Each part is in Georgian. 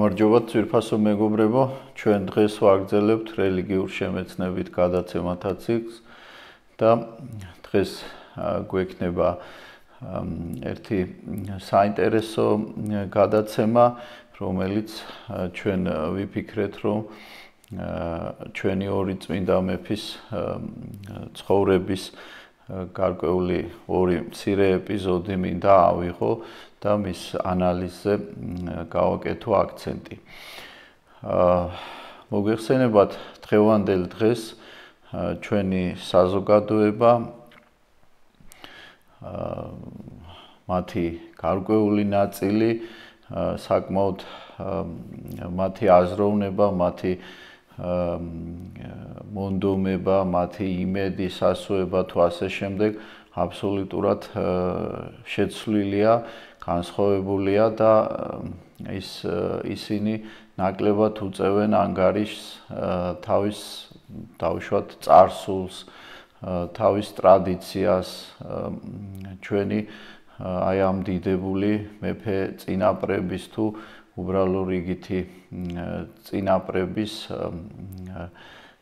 გამარჯობა ძვირფასო მეგობრებო, ჩვენ დღეს ვაგრძელებთ რელიგიურ შემეცნებით გადაცემათა ციკლს და დღეს გვექნება ერთი საინტერესო გადაცემა, რომელიც ჩვენ ვიფიქრეთ, რომ ჩვენი ორი წმინდა მეფის ცხოვრების გარკვეული ორი მცირე ეპიზოდი მინდა ავიღო და მის ანალიზზე გავაკეთო აქცენტი. მოგეხსენებათ დღევანდელ დღეს ჩვენი საზოგადოება მათი გარკვეული ნაწილი საკმაოდ მათი აზროვნება, მათი მონდომება, მათი იმედი, სასუება თუ ასე შემდეგ აბსოლუტურად შეცვლილია, განსხვავებულია და ისინი ნაკლებად უწევენ ანგარიშს თავის დავუშვათ წარსულს, თავის ტრადიციას, ჩვენი აი ამ დიდებული მეფე წინაპრების თუ უბრალო რიგითი წინაპრების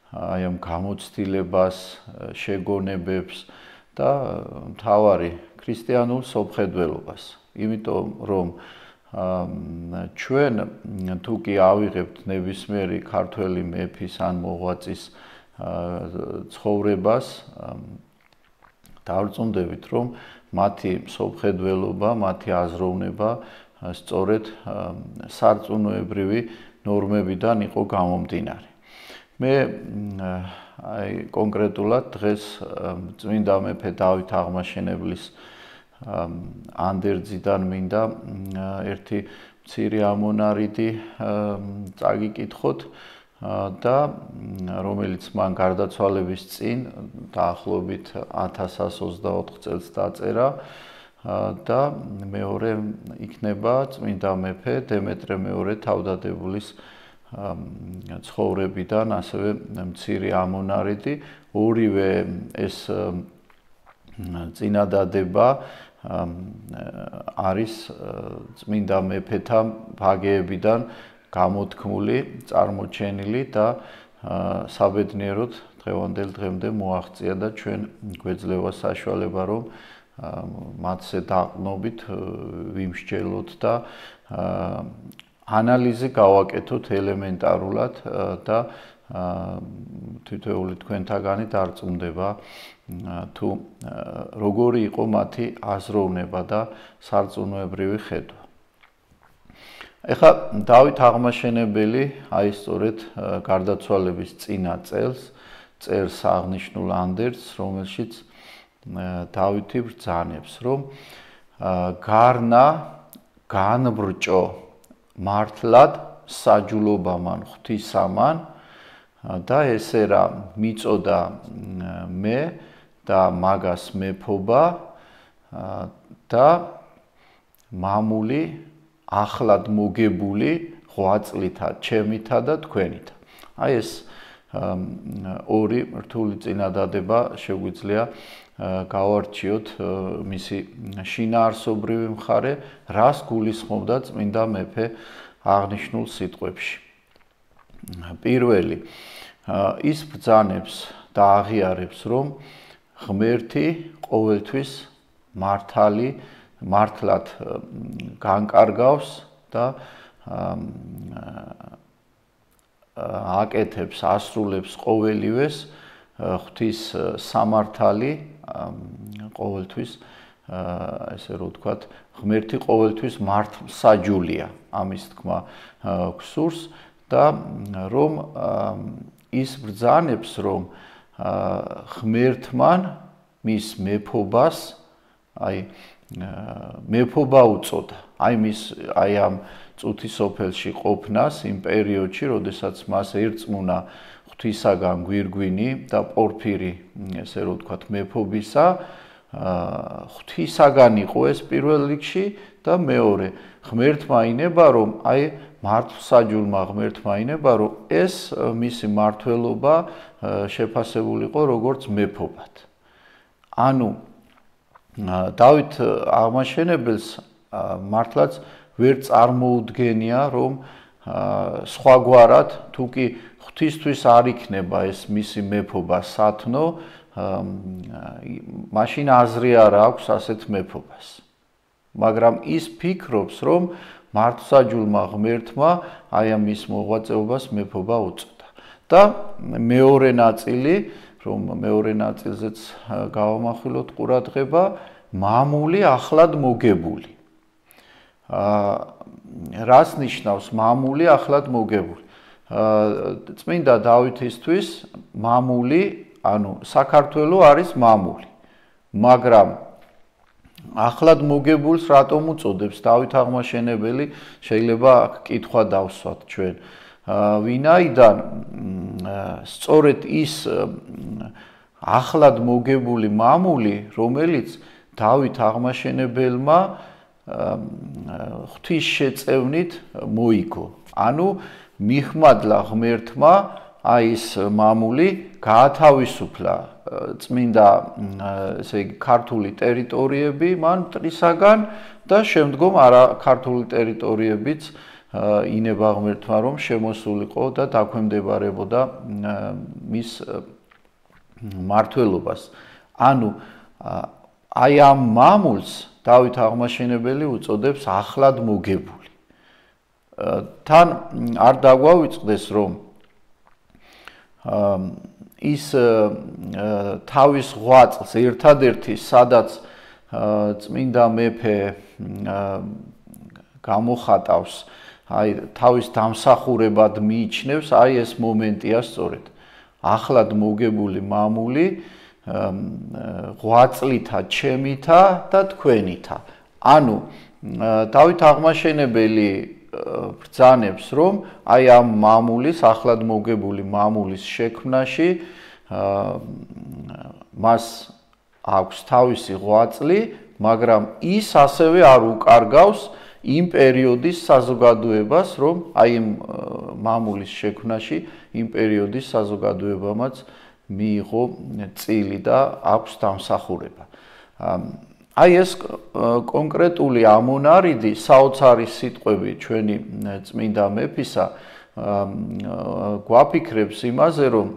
აი ამ გამოცდილებას, შეგონებებს და მთავარი ქრისტიანულ სოფხედველობას. იმიტომ რომ ჩვენ თუ კი ავიღებთ ნებისმიერი ქართველი მეფის ან მოღვაწის ცხოვრებას, დავრწმუნდებით, რომ მათი სოფხედველობა, მათი აზროვნება სწორედ სარწმუნოებრივი ნორმებიდან იყო გამომდინარე. მე აი კონკრეტულად დღეს წმინდა მეფე დავით აღმაშენებლის ანდერძიდან მინდა ერთი მცირე ამონარიდი წაგიკითხოთ და რომელიც მან გარდაცვალების წინ დაახლოებით 1124 წელს დაწერა და მეორე იქნება წმინდა მეფე დემეტრე მეორე თავდადებულის ცხოვრებიდან ასევე მცირე ამონარიდი. ორივე ეს წინადადება არის წმინდა მეფეთა ბაგეებიდან გამოთქმული, წარმოჩენილი და საბედნიეროდ დღევანდელ დღემდე მოაღწია და ჩვენ გვეძლევა საშუალება, რომ მათზე დაყრდნობით ვიმსჯელოთ და ანალიზი გავაკეთოთ ელემენტარულად და თითოეული თქვენთაგანი დარწმუნდება თუ როგორი იყო მათი აზროვნება და სარწმუნოებრივი ხედვა. ეხლა დავით აღმაშენებელი აი სწორედ გარდაცვალების წინა წელს წერს აღნიშნულ ანდერძს, რომელშიც დავითი ბრძანებს, რომ გარნა განბრჭო მართლად საჯულობამან ღვთისამან და ესე რა მიწოდა მე და მაგას მეფობა და მამული ახლად მოგებული ღვაწლითა ჩემითა და თქვენითა. აი ეს ორი რთული წინადადება შეგვიძლია გავარჩიოთ მისი შინაარსობრივი მხარე, რას გულისხმობდა წმინდა მეფე აღნიშნულ სიტყვებში. პირველი, ის ბრძანებს და აღიარებს, რომ ღმერთი ყოველთვის მართლად განკარგავს და აკეთებს, ასრულებს ყოველივეს ღვთის სამართალი, ყოველთვის ესე რომ ვთქვათ, ღმერთი ყოველთვის მართლმსაჯულია, ამის თქმა გვსურს და რომ ის ბრძანებს, რომ ღმერთმან მის მეფობას, აი მეფობა უწოდა. აი ამ წუთის სოფელში ყოფნას იმ პერიოდში, როდესაც მას ერწმუნა ღვთისაგან გვირგვინი და პორფირი, ესე რომ ვთქვათ, მეფობისა, ღვთისაგან იყო ეს პირველ რიგში და მეორე, ღმერთმა ინება, რომ აი მართლსაჯულმა ღმერთმა ინება, რომ ეს მისი მართლობა შეფასებულიყო როგორც მეფობად. ანუ დავით აღმაშენებელს მართლაც ვერ წარმოუდგენია, რომ სხვაგვარად, თუ კი ღვთისთვის არ იქნება ეს მისი მეფობა სათნო, მაშინ აზრი არ აქვს ასეთ მეფობას. მაგრამ ის ფიქრობს, რომ მართლსაჯულმა ღმერთმა აი ამ მის მოღვაწეობას მეფობა უწოდა. და მეორე ნაწილი, რომ მეორე ნაწილზეც გავამახვილოთ ყურადღება, მამული ახლად მოგებული. რას ნიშნავს მამული ახლად მოგებული? წმინდა დავითისთვის მამული, ანუ საქართველო არის მამული. მაგრამ ახლად მოგებულს რატომ უწოდებს დავით აღმაშენებელი? შეიძლება აქ კითხვა დავსვათ ჩვენ. ვინაიდან სწორედ ის ახლად მოგებული მამული, რომელიც დავით აღმაშენებელმა ღვთის შეწევნით მოიგო. ანუ მიხმადლა ღმერთმა აი ეს მამული გაათავისუფლა წმინდა ესე იგი ქართული ტერიტორიები მან მტრისაგან და შემდგომ არა ქართული ტერიტორიებიც ინება ღმერთმა რომ შემოსულიყო და დაქვემდებარებოდა მის მართლობას. ანუ აი ამ მამულს დავით აღმაშენებელი უწოდებს ახლად მოგებული. თან არ დაგვავიწყდეს რომ ის თავის ღვაწლს ერთადერთი სადაც წმინდა მეფე გამოხატავს აი თავის დამსახურებად მიიჩნევს აი ეს მომენტია სწორედ ახლად მოგებული მამული ღვაწლითა ჩემითა და თქვენითა. ანუ დავით აღმაშენებელი ბრძანებს რომ აი ამ მამულის ახლად მოგებული მამულის შექმნაში მას აქვს თავისი ღვაწლი, მაგრამ ის ასევე არ უკარგავს იმ პერიოდის საზოგადოებას, რომ აი ამ მამულის შექმნაში იმ პერიოდის საზოგადოებამაც მიიღო წილი და აქვს დამსახურება. აი ეს კონკრეტული ამონარიდი საოცარი სიტყვები ჩვენი წმინდა მეფისა გვაფიქრებს იმაზე, რომ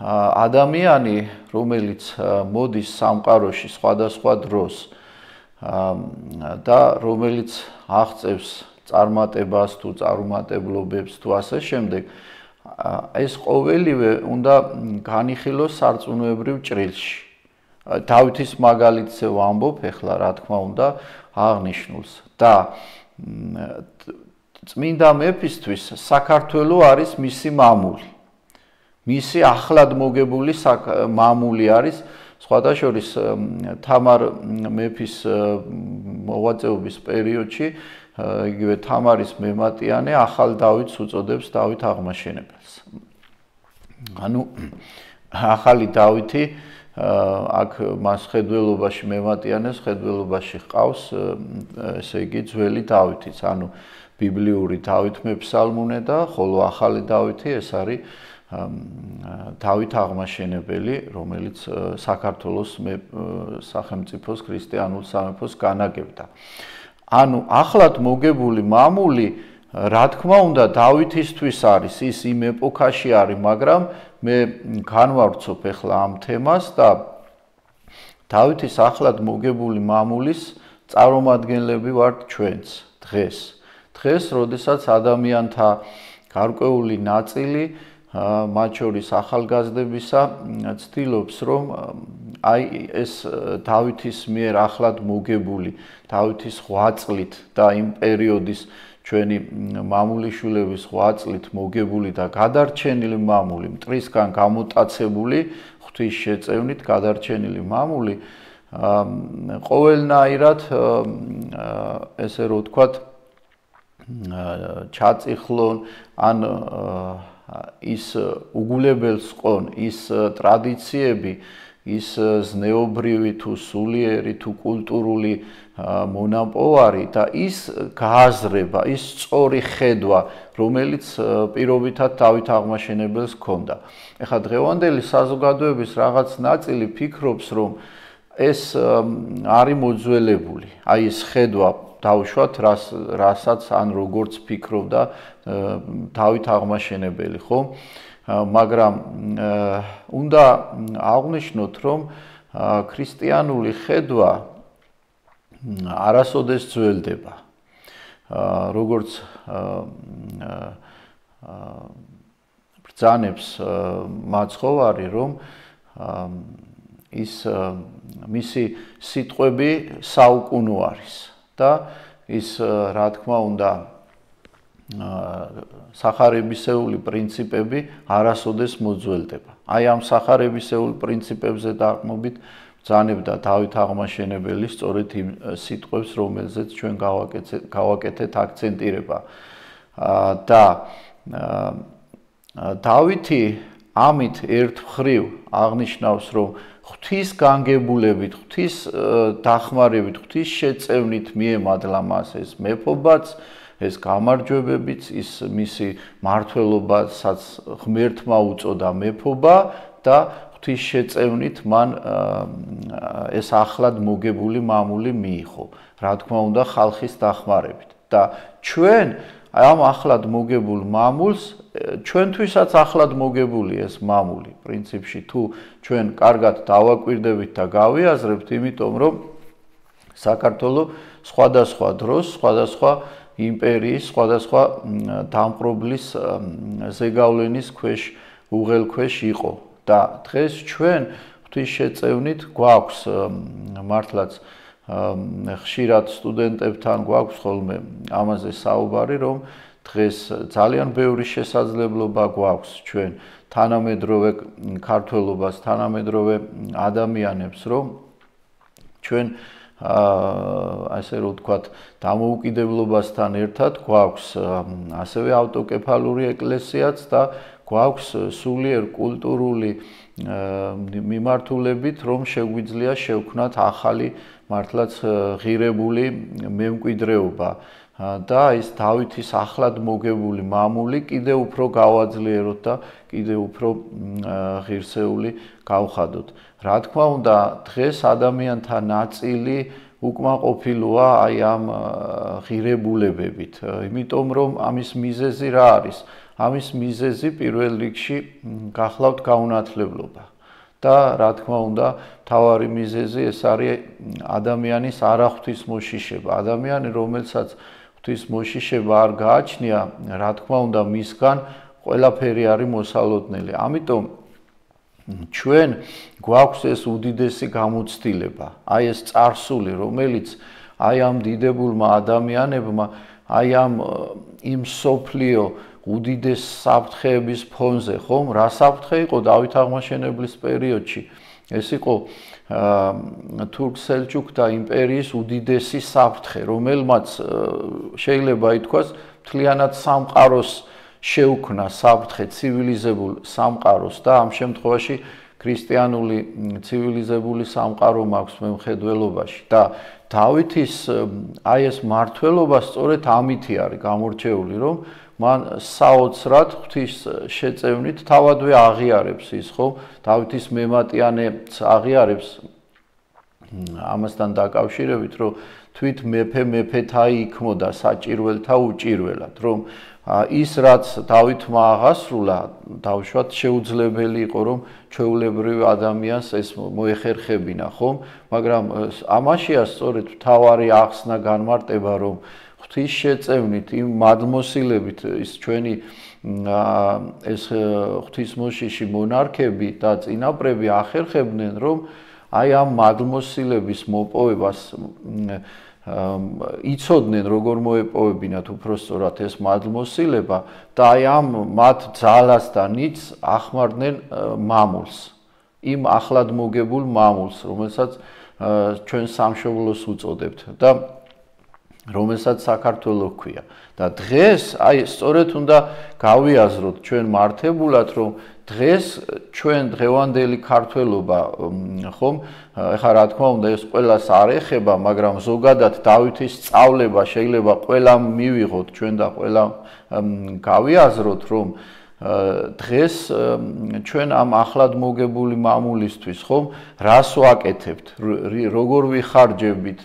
ადამიანი, რომელიც მოდის სამყაროში სხვადასხვა დროს და რომელიც აღწევს წარმატებას თუ წარუმატებლობებს თუ ასე შემდეგ, ეს ყოველივე უნდა განიხილოს სარწმუნოებრივ ჭრილში. დავითის მაგალითზე ვამბობ ახლა რა თქმა უნდა აღნიშნულს და წმინდა მეფისთვის საქართველო არის მისი მამული. მისი ახლად მოგებული მამული არის სხვადასხვა თამარ მეფის მოღვაწეობის პერიოდში იგივე თამარის მემატიანე ახალ დავითს უწოდებს დავით აღმაშენებელს. ანუ ახალი დავითი აქ მას ხედველობაში მემატიანეს ხედველობაში ჰყავს ესე იგი ძველი დავითიც, ანუ ბიბლიური დავით მეფსალმუნე და ხოლო ახალი დავითი ეს არის დავით აღმაშენებელი, რომელიც საქართველოს სახელმწიფოს ქრისტიანულ სამეფოს განაგებდა. ანუ ახლად მოგებული მამული რა თქმა უნდა დავითისთვის არის, ის იმ ეპოქაში არის, მაგრამ მე განვავრცობ ახლა ამ თემას და დავითის ახლად მოგებული მამულის წარმომადგენლები ვართ ჩვენც დღეს. დღეს, როდესაც ადამიანთა გარკვეული ნაწილი მათ შორის ახალგაზრდებისა ცდილობს რომ აი ეს დავითის მიერ ახლად მოგებული დავითის ღვაწლით და იმ პერიოდის ჩვენი მამულიშვილების ღვაწლით მოგებული და გადარჩენილი მამული მტრისგან გამოტაცებული ღვთის შეწევნით გადარჩენილი მამული ყოველნაირად ესე რომ ვთქვათ ჩაწიხლონ ან ის უგულებელს ყონ ის ტრადიციები ის ზნეობრივი თუ სულიერი თუ კულტურული მონაპოვარი და ის გააზრება ის სწორი ხედვა რომელიც პირობითად დავით აღმაშენებელს ჰქონდა. ეხლა დღევანდელი საზოგადოების რაღაც ნაწილი ფიქრობს რომ ეს არის მოძველებული, აი ეს ხედვა დავუშვათ რასაც ან როგორც ფიქრობდა დავით აღმაშენებელი, ხო? მაგრამ უნდა აღვნიშნოთ, რომ ქრისტიანული ხედვა არასოდეს ძველდება. როგორც ბრძანებს მაცხოვარი, რომ ის მისი სიტყვები საუკუნო არის და ის რა თქმა უნდა სახარებისეული პრინციპები არასოდეს მოძველდება. აი ამ სახარებისეულ პრინციპებზე დაყრდნობით ბრძანებდა დავით აღმაშენებელი სწორედ იმ სიტყვებს, რომელზეც ჩვენ გავაკეთეთ აქცენტირება. და დავითი ამით ერთ მხრივ აღნიშნავს, რომ ღვთის განგებულებით, ღვთის დახმარებით, ღვთის შეწევნით მიემადლა მას ეს მეფობაც, ეს გამარჯვებებიც, ის მისი მართლობასაც ღმერთმა უწოდა მეფობა და ღვთის შეწევნით მან ეს ახლად მოგებული მამული მიიღო. რა თქმა უნდა, ხალხის დახმარებით. და ჩვენ ამ ახლად მოგებულ მამულს ჩვენთვისაც ახლად მოგებული ეს მამული პრინციპში თუ ჩვენ კარგად დავაკვირდებით და გავიაზრებთ, იმიტომ რომ საქართველოს სხვადასხვა დროს, სხვადასხვა იმპერიის, სხვადასხვა დამპყრობლის ზეგავლენის ქვეშ, უღელქვეშ იყო და დღეს ჩვენ ღვთის შეწევნით გვაქვს მართლაც ხშირად სტუდენტებთან გვაქვს ხოლმე ამაზე საუბარი, რომ დღეს ძალიან ბევრი შესაძლებლობა გვაქვს ჩვენ თანამედროვე ქართველობას, თანამედროვე ადამიანებს, რომ ჩვენ ასე რომ ვთქვათ, დამოუკიდებლობასთან ერთად გვაქვს ასევე ავტოკეფალური ეკლესიაც და გვაქვს სულიერ კულტურული მიმართულებით, რომ შეგვიძლია შევქმნათ ახალი მართლაც ღირებული მემკვიდრეობა. და ის დავითის ახლად მოგებული მამული კიდევ უფრო გავაძლიეროთ და კიდევ უფრო ღირსეული გავხადოთ. რა თქმა უნდა, დღეს ადამიანთა ნაწილი უკმაყოფილოა აი ამ ღირებულებებით, იმიტომ რომ ამის მიზეზი რა არის? ამის მიზეზი პირველ რიგში გახლავთ გაუნათლებლობა. და რა თქმა უნდა, მთავარი მიზეზი ეს არის ადამიანის არაღვთისმოშიშება. ადამიანი, რომელსაც ღვთისმოშიშება არ გააჩნია, რა თქმა უნდა, მისგან ყველაფერი არის მოსალოდნელი. ამიტომ ჩვენ გვაქვს ეს უდიდესი გამოცდილება, აი ეს წარსული, რომელიც აი ამ დიდებულმა ადამიანებმა, აი ამ იმ სოფლიო უდიდეს საფრთხეების ფონზე, ხომ? რა საფრთხე იყო დავით აღმაშენებლის პერიოდში? ეს იყო თურქ-სელჩუკთა იმპერიის უდიდესი საფრთხე, რომელმაც შეიძლება ითქვას, მთლიანად სამყაროს შეუქმნა საფრთხე, ცივილიზებულ სამყაროს და ამ შემთხვევაში ქრისტიანული ცივილიზებული სამყარო მაქვს მემხედველობაში და დავითის აი ეს მართლობა სწორედ ამითი არის გამორჩეული, რომ მან საოცრად ღვთის შეწევნით თავადვე აღიარებს ის, ხო? დავითის მემატიანეც აღიარებს ამასთან დაკავშირებით, რომ თვით მეფეთა იქმოდა საჭირველთა უჭირველად, რომ ის რაც დავითმა აღასრულა, დავუშვათ შეუძლებელი იყო, რომ ჩვეულებრივ ადამიანს ეს მოეხერხებინა, ხომ? მაგრამ ამაშია სწორედ მთავარი ახსნა განმარტება, რომ ღვთის შეწევნით, იმ მადლმოსილებით ის ჩვენი ეს ღვთისმოშიში მონარქები და წინაპრები ახერხებდნენ, რომ აი ამ მადლმოსილების მოპოვებას იცოდნენ, როგორ მოეპოვებინათ უпростоრად ეს მადლმოსილება და აი ამ მათ ძალას და ნიჭს ახმარდნენ მამულს, იმ ახლად მოგებულ მამულს, რომელსაც ჩვენ სამშობლოს უწოდებთ და რომელსაც საქართველო ჰქვია. და დღეს აი სწორედ უნდა გავიაზროთ ჩვენ მართებულად, რომ დღეს ჩვენ დღევანდელი ქართველობა, ხომ? ეხლა რა თქმა უნდა ეს ყველას არ ეხება, მაგრამ ზოგადად დავითის სწავლება შეიძლება ყველამ მივიღოთ ჩვენ და ყველამ გავიაზროთ, რომ დღეს ჩვენ ამ ახლად მოგებული მამულისთვის ხომ რას ვაკეთებთ, როგორ ვიხარჯებით,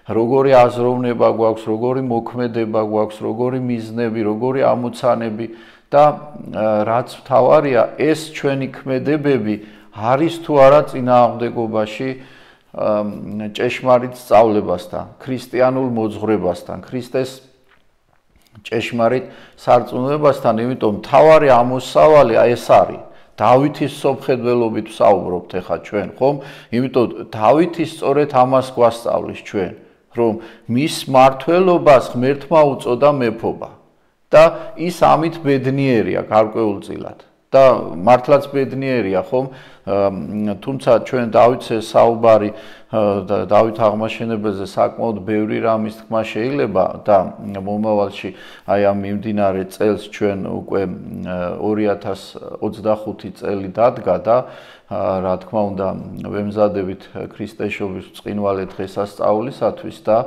როგორი აზროვნება გვაქვს, როგორი მოქმედება გვაქვს, როგორი მიზნები, როგორი ამოცანები და რაც მთავარია, ეს ჩვენი ქმედებები არის თუ არა წინააღმდეგობაში ჭეშმარიტ სწავლებასთან, ქრისტიანულ მოძღვრებასთან, ქრისტეს ჭეშმარიტ სარწმუნოებასთან, იმიტომ მთავარი ამოსავალი ეს არის. დავითის სოფხედველობით ვსაუბრობთ ახლა ჩვენ, ხომ? იმიტომ დავითი სწორედ ამას გვასწავლის ჩვენ, რომ მის მმართველობას ღმერთმა უწოდა მეფობა და ის ამით ბედნიერია გარკვეულწილად. და მართლაც ბედნიერია, ხომ? თუმცა ჩვენ დავითზე საუბარი დავით აღმაშენებელზე საკმაოდ ბევრი რამის თქმა შეიძლება და მომავალში აი ამ მიმდინარე წელს ჩვენ უკვე 2025 წელი დადგა და რა თქმა უნდა ვემზადებით ქრისტეშობის ბრწყინვალე დღესასწაულისათვის და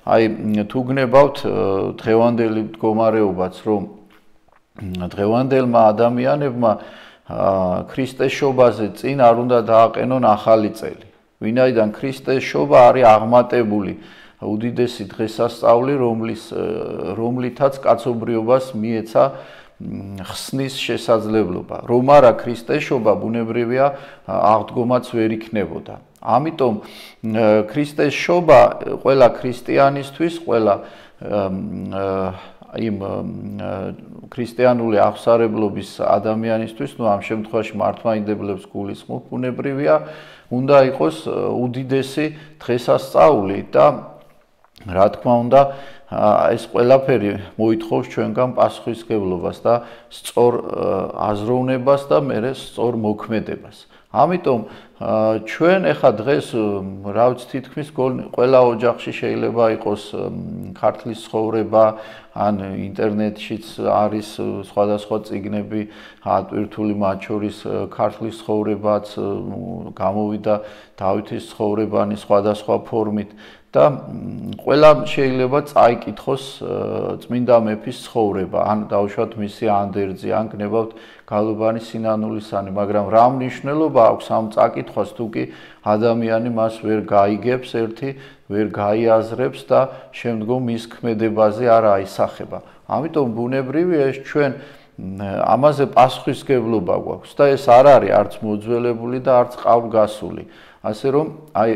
აი თუ გნებავთ დღევანდელი მდგომარეობაც რომ დღევანდელმა ადამიანებმა ქრისტეშობაზე წინ არ უნდა დააყენონ ახალი წელი. ვინაიდან ქრისტეს შობა არის აღმატებული უდიდესი დღესასწაული, რომლითაც კაცობრიობას მიეცა ხსნის შესაძლებლობა. რომ არა ქრისტეს შობა ბუნებრივია აღდგომაც ვერ იქნებოდა. ამიტომ ქრისტეს შობა ყველა ქრისტიანისთვის, ყველა იმ ქრისტიანული აღსარებლობის ადამიანისთვის, ну ამ შემთხვევაში მართლმადიდებლებს გულისხმობ, ბუნებრივია, უნდა იყოს უდიდესი დღესასწაული და რა თქმა უნდა, ეს ყველაფერი მოითხოვს ჩვენგან პასუხისმგებლობას და სწორ აზროვნებას და მერე სწორ მოქმედებას. ამიტომ ჩვენ ახლა დღეს რა ვიცი თითქმის ყველა ოჯახში შეიძლება იყოს ქართლის ცხოვრება ან ინტერნეტშიც არის სხვადასხვა წიგნები ატვირთული მათ შორის ქართლის ცხოვრებაც გამოვიდა დავითის ცხოვრებანი სხვადასხვა ფორმით და ყველა შეიძლება წაიკითხოს წმინდა მეფის ცხოვრება ან დავუშვათ მისი ანდერძი ან გნებავთ გალობანი სინანულისანი მაგრამ რა მნიშვნელობა აქვს ამ წაკითხვას თუ კი ადამიანი მას ვერ გაიგებს ერთი ვერ გაიაზრებს და შემდგომ მის ქმედებაზე არ აისახება. ამიტომ ბუნებრივია ეს ჩვენ ამაზე პასუხისმგებლობა გვაქვს და ეს არ არის არც მოძველებული და არც ყავგასული. ასე რომ აი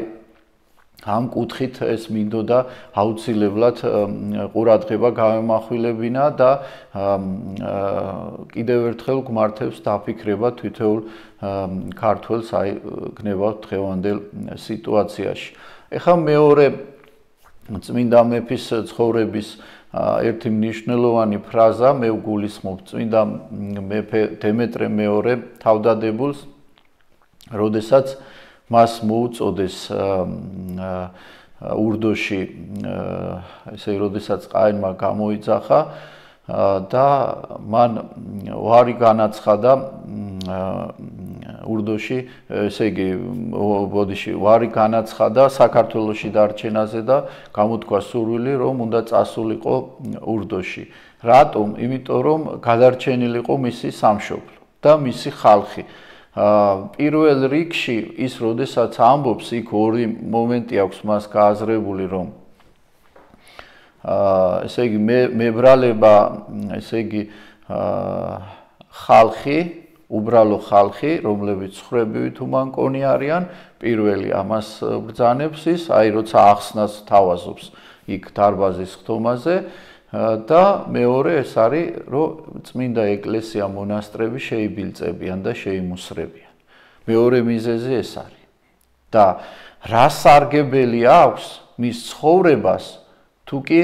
ამ კუთხით ეს მინდოდა აუცილებლად ყურადღება გამემახვილებინა და კიდევ ერთხელ გმართებს დაფიქრება თითოეულ ქართველს აი გნებავთ დღევანდელ სიტუაციაში. ეხლა მეორე წმინდა მეფის ცხოვრების ერთი მნიშვნელოვანი ფრაზა მე ვგულისხმობ წმინდა მეფე დემეტრე მეორე თავდადებულს, როდესაც მას მოუწოდეს ურდოში ესე როდესაც ყაენმა გამოიძახა და მან ვარი განაცხადა ურდოში ესე იგი ბოდიში ვარი განაცხადა საქართველოში დარჩენაზე და გამოთქვა სურვილი რომ უნდა წასულიყო ურდოში. რატომ? იმიტომ რომ გადარჩენილიყო მისი სამშობლო და მისი ხალხი. პირველ რიგში ის როდესაც ამბობს იქ ორი მომენტი აქვს მას გააზრებული რომ ესე იგი მებრალება ესე იგი ხალხი უბრალო ხალხი რომლებიც ხრებივით უმანკონი არიან პირველი ამას ბრძანებს ის აი როცა ახსნას თავაზობს იქ დარბაზის ხტომაზე და მეორე ეს არის რომ წმინდა ეკლესია მონასტრები შეიბილწებიან და შეიმუსრებიან. მეორე მიზეზი ეს არის. და რა სარგებელი აქვს მის ცხოვრებას თუ კი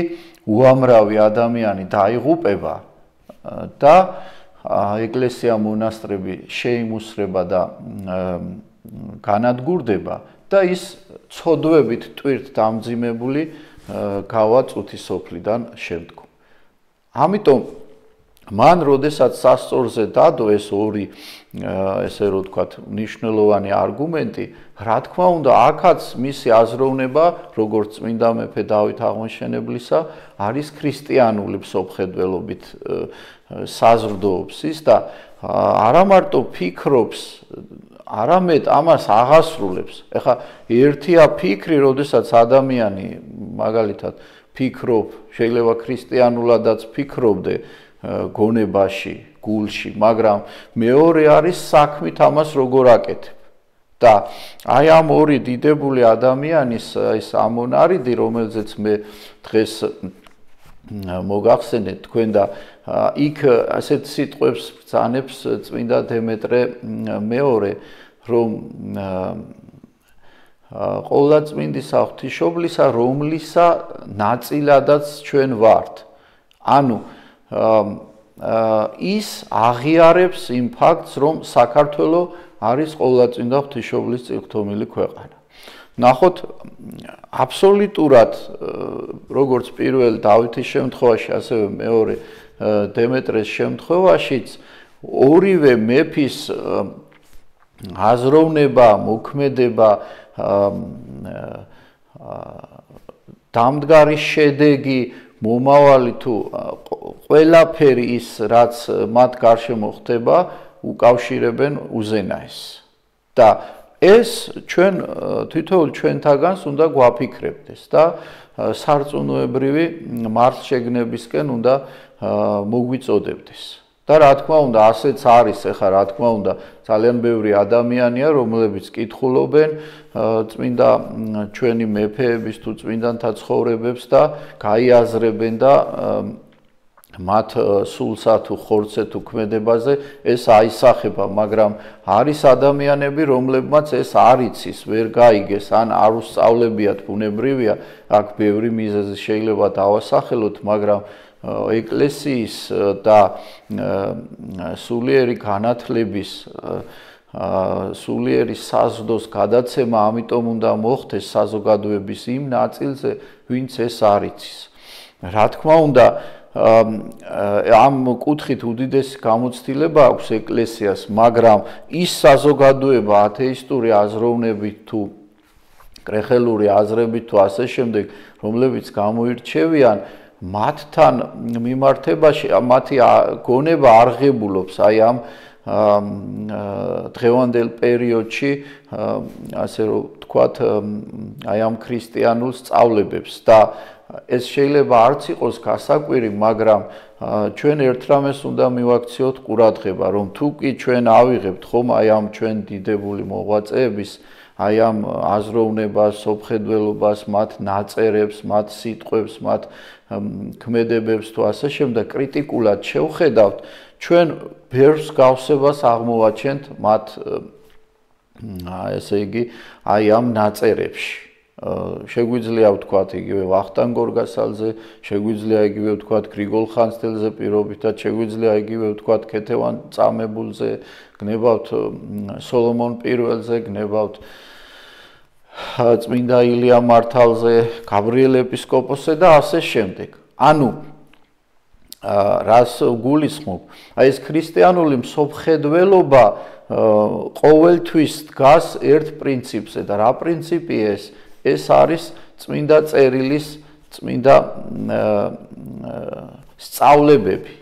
უამრავი ადამიანი დაიღუპება და ეკლესია მონასტრები შეიმუსრება და განადგურდება და ის ცოდვებით ტვირთ დამძიმებული გავა წუთის სოფლიდან შემდგომ. ამიტომ მან როდესაც სასწორზე დადო ეს ორი ესე რომ ვთქვათ მნიშვნელოვანი არგუმენტი, რა თქმა უნდა, აქაც მისი აზროვნება, როგორც წმინდა მეფე დავით აღმაშენებლისა, არის ქრისტიანული მსოფლმხედველობით საზრდოობს ის და არა მარტო ფიქრობს, არამედ ამას აღასრულებს. ეხლა ერთია ფიქრი, როდესაც ადამიანი მაგალითად ფიქრობ, შეიძლება ქრისტიანულადაც ფიქრობდე გონებაში, გულში, მაგრამ მეორე არის საქმით ამას როგორ აკეთებ. და აი ამ ორი დიდებული ადამიანის ეს ამონარიდი, რომელზეც მე დღეს მოგახსენეთ თქვენ და იქ ასეთ სიტყვებს ბრძანებს წმინდა დემეტრე მეორე, რომ ყოვლადწმინდისა ღვთისმშობლისა, რომლისა ნაწილადაც ჩვენ ვართ. ანუ ის აღიარებს იმ ფაქტს, რომ საქართველო არის ყოვლადწმინდა ღვთისმშობლის წილქთომილი ქვეყანა. ნახოთ, აბსოლუტურად როგორც პირველ დავითის შემთხვევაში, ასევე მეორე დემეტრეს შემთხვევაშიც ორივე მეფის აზროვნება, მოქმედება, დამდგარი შედეგი, მომავალი თუ ყველაფერი ის, რაც მათ გარშემო ხდება, უკავშირებენ უზენაეს. და ეს ჩვენ თითოეულ ჩვენთაგანს უნდა გვაფიქრებდეს და სარწმუნოებრივი მართლშეგნებისკენ უნდა მოგვიწოდებდეს. და რა თქმა უნდა, ასეც არის, ეხლა რა თქმა უნდა, ძალიან ბევრი ადამიანია, რომლებიც კითხულობენ წმინდა ჩვენი მეფეების თუ წმინდანთა ცხოვრებებს და გაიაზრებენ და მათ სულსა თუ ხორცზე თუ ქმედებაზე ეს აისახება, მაგრამ არის ადამიანები, რომლებმაც ეს არ იცის, ვერ გაიგეს, ან არ უსწავლებიათ, ბუნებრივია, აქ ბევრი მიზეზი შეიძლება დავასახელოთ, მაგრამ ეკლესიის და სულიერი განათლების სულიერი საზრდოს გადაცემა ამიტომ უნდა მოხდეს საზოგადოების იმ ნაწილზე, ვინც ეს არ იცის. რა თქმა უნდა, ამ კუთხით უდიდესი გამოცდილება აქვს ეკლესიას, მაგრამ ის საზოგადოება ათეისტური აზროვნებით თუ კრეხელური აზრებით თუ ასე შემდეგ, რომლებიც გამოირჩევიან, მათთან მიმართებაში მათი გონება არღებულობს აი ამ დღევანდელ პერიოდში, ასე რომ ვთქვათ, აი ამ ქრისტიანულ სწავლებებს და ეს შეიძლება არც იყოს გასაკვირი, მაგრამ ჩვენ ერთ რამეს უნდა მივაქციოთ ყურადღება, რომ თუ კი ჩვენ ავიღებთ ხომ აი ამ ჩვენ დიდებული მოღვაწეების აი ამ აზროვნებას, სოფხედველობას, მათ ნაწერებს, მათ სიტყვებს, მათ ქმედებებს თუ ასე შემდეგ კრიტიკულად შევხედავთ, ჩვენ ბევრს გავსებას აღმოვაჩენთ მათ ესე იგი აი ამ ნაწერებში. შეგვიძლია ვთქვათ იგივე ვახტანგ გორგასალზე, შეგვიძლია იგივე ვთქვათ გრიგოლ ხანძთელზე პირობითად, შეგვიძლია იგივე ვთქვათ ქეთევან წამებულზე, გნებავთ სოლომონ პირველზე, გნებავთ წმინდა ილია მართალზე, გაბრიელ ეპისკოპოსზე და ასე შემდეგ. ანუ რას გულისხმობ? აი ეს ქრისტიანული მსოფლმხედველობა ყოველთვის დგას ერთ პრინციპზე და რა პრინციპია ეს? ეს არის წმინდა წერილის, წმინდა სწავლებები.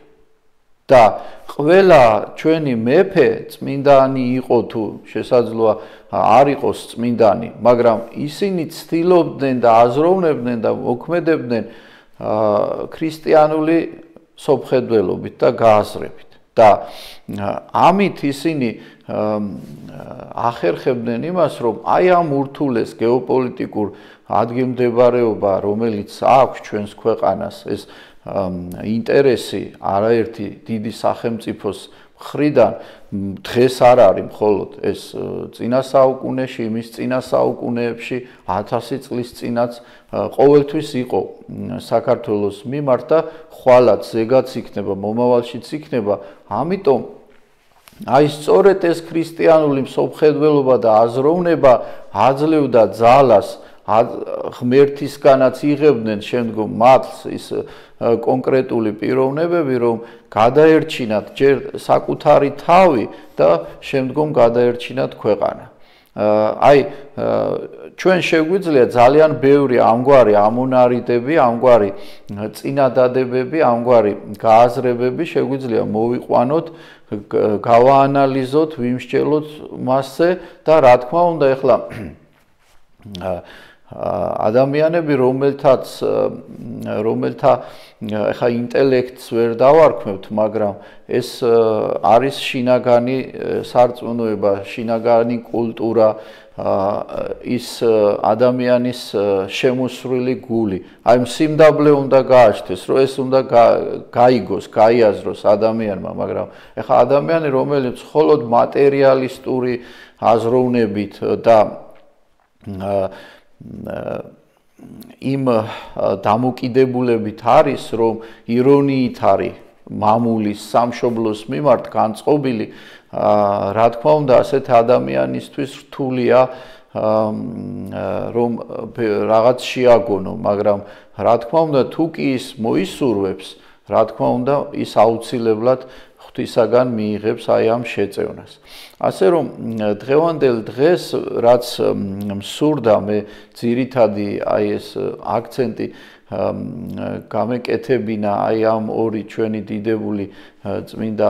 და ყველა ჩვენი მეფე წმინდანი იყო თუ შესაძლოა არ იყოს წმინდანი, მაგრამ ისინი ცდილობდნენ და აზროვნებდნენ და მოქმედებდნენ ქრისტიანული სოფხედველობით და გააზრებით. და ამით ისინი ახერხებდნენ იმას, რომ აი ამ ურთულეს გეოპოლიტიკურ ადგილმდებარეობა, რომელიც აქვს ჩვენს ქვეყანას, ეს ინტერესი არაერთი დიდი სახელმწიფოს მხრიდან დღეს არ არის მხოლოდ ეს წინა საუკუნეში, იმის წინა საუკუნეებში 1000 წლის წინაც ყოველთვის იყო საქართველოს მიმართ და ხვალაც ზეგაც იქნება, მომავალშიც იქნება. ამიტომ აი სწორედ ეს ქრისტიანული მსოფლმხედველობა და აზროვნება აძლევდა ძალას ღმერთისგანაც იღებდნენ შემდგომ მათს ის კონკრეტული პიროვნებები, რომ გადაერჩინათ ჯერ საკუთარი თავი და შემდგომ გადაერჩინათ ქვეყანა. აი ჩვენ შეგვიძლია ძალიან ბევრი ამგვარი ამონარიდები, ამგვარი წინადადებები, ამგვარი გააზრებები შეგვიძლია მოვიყვანოთ, გავაანალიზოთ, ვიმსჯელოთ მასზე და რა თქმა უნდა ეხლა ადამიანები, რომელთა ეხა ინტელექტს ვერ დავარქმევთ, მაგრამ ეს არის შინაგანი სარწმუნოება, შინაგანი კულტურა, ის ადამიანის შემოსვლილი გული. აი სიმდაბლე უნდა გააჩნდეს, რომ ეს უნდა გაიგოს, გაიაზროს ადამიანმა, მაგრამ ეხა ადამიანი, რომელიც მხოლოდ მატერიალისტური აზროვნებით და იმ დამოკიდებულებით არის, რომ ირონიით არის მამულის სამშობლოს მიმართ განწყობილი, რა თქმა უნდა, ასეთ ადამიანისთვის რთულია რომ რაღაც შეაგონო, მაგრამ რა თქმა უნდა, თუ კი ის მოისურვებს, რა თქმა უნდა, ის აუცილებლად ღვთისაგან მიიღებს აი ამ შეწევნას. ასე რომ დღევანდელ დღეს რაც მსურდა მე ძირითადი აი ეს აქცენტი გამეკეთებინა აი ამ ორი ჩვენი დიდებული წმინდა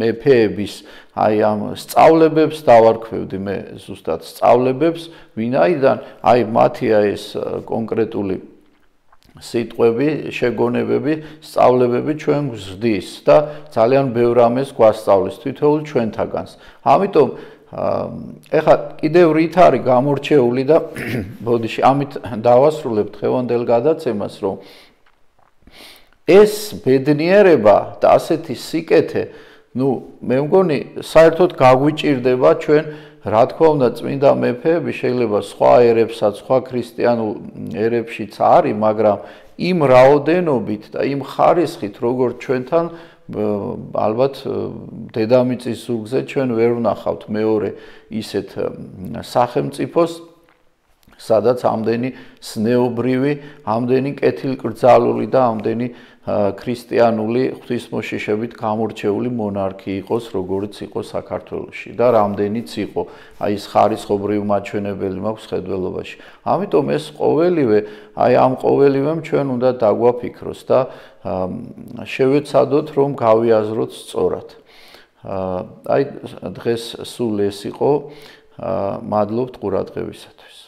მეფეების აი ამ სწავლებებს დავარქვევდი მე ზუსტად სწავლებებს, ვინაიდან აი მათი აი ეს კონკრეტული სიტყვები, შეგონებები, სწავლებები ჩვენ გვზრდის და ძალიან ბევრ ამას გვასწავლის თითოეულ ჩვენთაგანს. ამიტომ ეხლა კიდევ რით არის გამორჩეული და ბოდიში ამით დავასრულებ დღევანდელ გადაცემას, რომ ეს ბედნიერება და ასეთი სიკეთე, მე მგონი საერთოდ გაგვიჭირდება ჩვენ, რა თქმა უნდა, წმინდა მეფეები შეიძლება სხვა ერებსაც, სხვა ქრისტიანულ ერებშიც არის, მაგრამ იმ რაოდენობით და იმ ხარისხით, როგორც ჩვენთან ალბათ დედამიწის ზურგზე ჩვენ ვერ ვნახავთ მეორე ისეთ სახელმწიფოს, სადაც ამდენი სნეობრივი, ამდენი კეთილკრძალული და ამდენი ქრისტიანული ღვთისმოშიშებით გამორჩეული მონარქი იყოს, როგორც იყო საქართველოში და რამდენიც იყო აი ეს ხარისხობრივი მაჩვენებელი მაქვს ხედველობაში. ამიტომ ეს ყოველივე, აი ამ ყოველივემ ჩვენ უნდა დაგვაფიქროს და შევეცადოთ, რომ გავიაზროთ სწორად. აი დღეს სულ ეს იყო. მადლობთ ყურადღებისათვის.